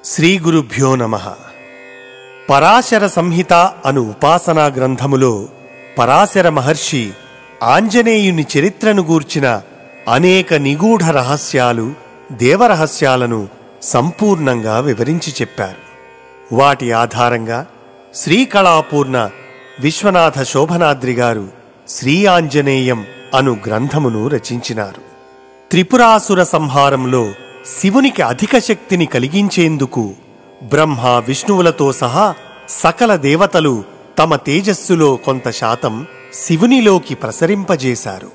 శ్రీ గురుభ్యో నమః. పరాశర సంహిత అను ఉపాసనా గ్రంథములో పరాశర మహర్షి ఆంజనేయుని చరిత్రను గూర్చిన అనేక నిగూఢ రహస్యాలు, దేవరహస్యాలను సంపూర్ణంగా వివరించి చెప్పారు. వాటి ఆధారంగా శ్రీకళాపూర్ణ విశ్వనాథ శోభనాద్రి గారు శ్రీ ఆంజనేయం అను గ్రంథమును రచించినారు. త్రిపురాసుర సంహారంలో శివునికి అధిక శక్తిని కలిగించేందుకు బ్రహ్మ, విష్ణువులతో సహా సకల దేవతలు తమ తేజస్సులో కొంత శాతం శివునిలోకి ప్రసరింపజేశారు.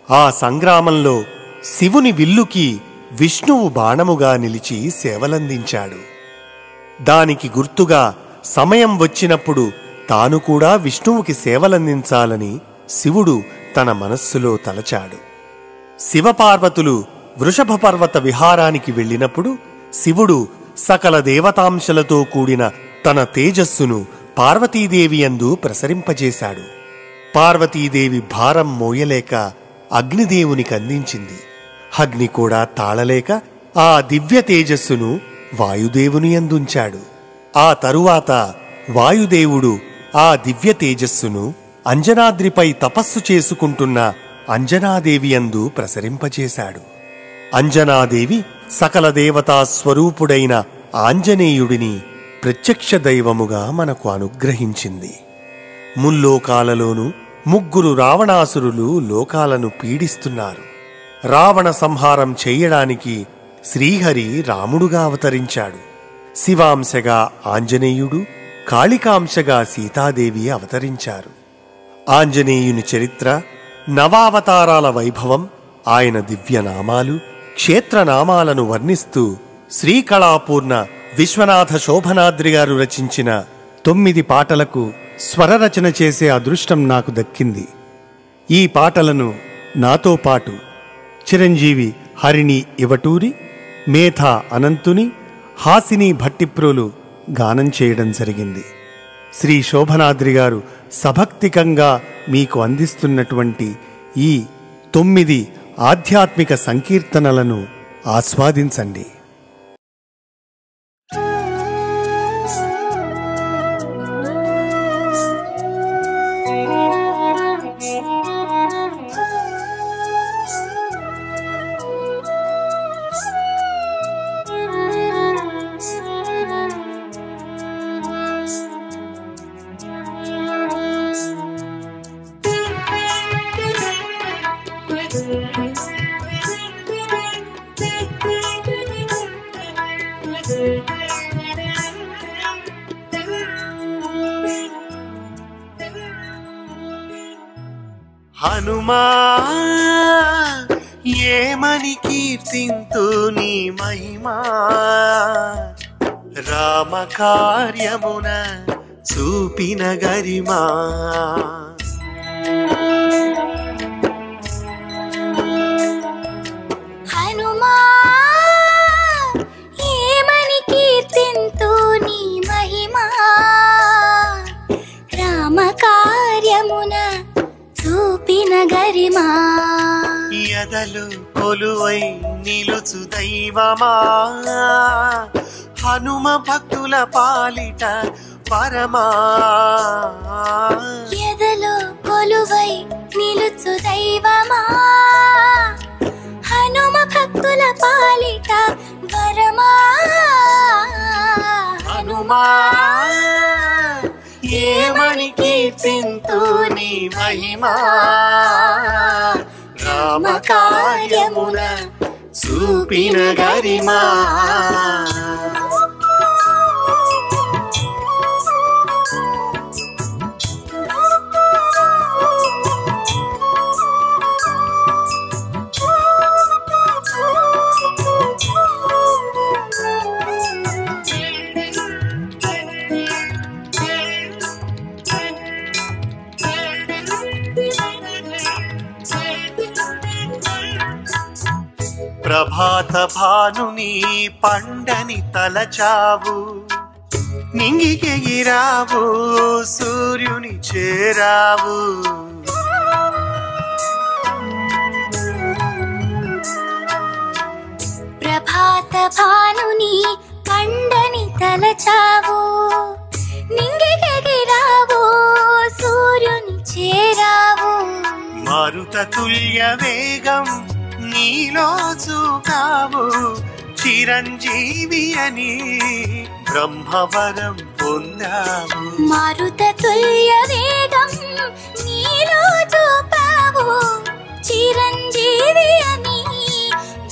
ఆ సంగ్రామంలో శివుని విల్లుకి విష్ణువు బాణముగా నిలిచి సేవలందించాడు. దానికి గుర్తుగా సమయం వచ్చినప్పుడు తాను కూడా విష్ణువుకి సేవలందించాలని శివుడు తన మనస్సులో తలచాడు. శివపార్వతులు వృషభ పర్వత విహారానికి వెళ్ళినప్పుడు శివుడు సకల దేవతాంశలతో కూడిన తన తేజస్సును పార్వతీదేవి యందు ప్రసరింపజేశాడు. పార్వతీదేవి భారం మోయలేక అగ్నిదేవునికి అందించింది. అగ్ని కూడా తాళలేక ఆ దివ్య తేజస్సును వాయుదేవుని యందుంచాడు. ఆ తరువాత వాయుదేవుడు ఆ దివ్య తేజస్సును అంజనాద్రిపై తపస్సు చేసుకుంటున్న అంజనాదేవి యందు ప్రసరింపజేశాడు. అంజనాదేవి సకల దేవతా స్వరూపుడైన ఆంజనేయుడిని ప్రత్యక్ష దైవముగా మనకు అనుగ్రహించింది. ముల్లోకాలలోనూ ముగ్గురు రావణాసురులు లోకాలను పీడిస్తున్నారు. రావణ సంహారం చేయడానికి శ్రీహరి రాముడుగా అవతరించాడు. శివాంశగా ఆంజనేయుడు, కాళికాంశగా సీతాదేవి అవతరించారు. ఆంజనేయుని చరిత్ర, నవావతారాల వైభవం, ఆయన దివ్యనామాలు, క్షేత్రనామాలను వర్ణిస్తూ శ్రీకళాపూర్ణ విశ్వనాథ శోభనాద్రి గారు రచించిన 9 పాటలకు స్వరరచన చేసే అదృష్టం నాకు దక్కింది. ఈ పాటలను నాతో పాటు చిరంజీవి హరిణి ఇవటూరి, మేధా అనంతుని, హాసిని భట్టిప్రోలు గానం చేయడం జరిగింది. శ్రీ శోభనాద్రి గారు సభక్తికంగా మీకు అందిస్తున్నటువంటి ఈ 9 ఆధ్యాత్మిక సంకీర్తనలను ఆస్వాదించండి. హనుమా ఏమని కీర్తింతు నీ మహిమా, రామ కార్యమున చూపిన గరిమా. హనుమా ఏమని కీర్తింతు నీ మహిమా, రామ కార్యమున చూపిన గరిమా. ఎదలు కొలువై నిలుచు దైవమా, హనుమ భక్తుల పాలిట పరమా. ఎదలో కొలువై నిలుచు దైవమా, హనుమ భక్తుల పాలిట వరమా. హనుమా ఏమని కీర్తింతు నీ మహిమా, రామ కార్యమున చూపిన గరిమా. ప్రభాత భానుని పండని తలచావు, నింగికెగిరావు, సూర్యుని చేరావు. భానుని కండని మారుతతుల్య వేగం నీలో చూకావు చిరంజీవి అని బ్రహ్మవరం పొందావు మారుతతుల్య వేగం నీలో చూపావు చిరంజీవి అని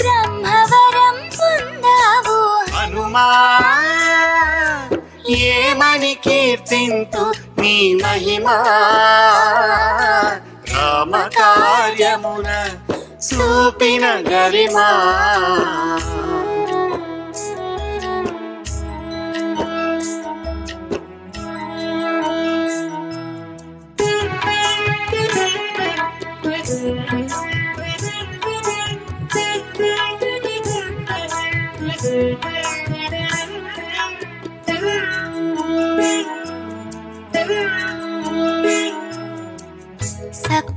బ్రహ్మవరం పొందావు హనుమా ఏమని కీర్తింతు నీ మహిమా రామ కార్యమున చూపిన గరిమా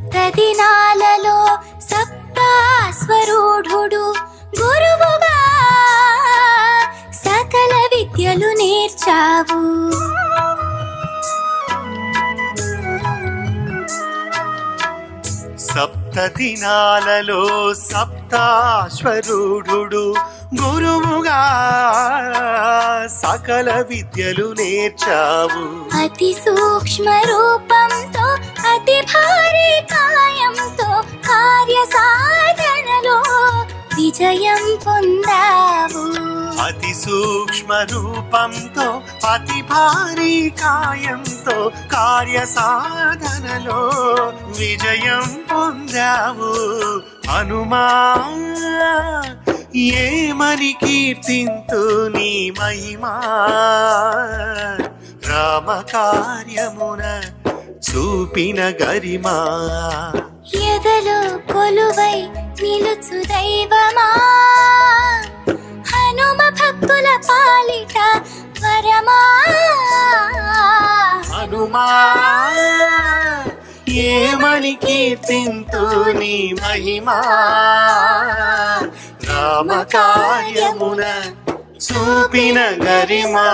సప్తదినాలలో సప్తాస్వరూఢుడు గురువుగా సకల విద్యలు నేర్చావు సప్తదినాలలో సప్తాశ్వరూఢుడు గురువుగా సకల విద్యలు నేర్చావు అతి సూక్ష్మ రూపంతో అతి భారీ కాయంతో కార్య సాధనలో విజయం పొందావు అతి సూక్ష్మ రూపంతో అతి భారీ కాయంతో కార్య సాధనలో విజయం పొందావు హనుమా ఏమని కీర్తింతు నీ మహిమా రామ కార్యమున చూపిన గరిమా ఎదలో కొలువై నిలుచు దైవమా హనుమ భక్తుల పాలిట వరమా హనుమా ఏమని కీర్తింతు నీ మహిమా రామ కార్యమున చూపిన గరిమా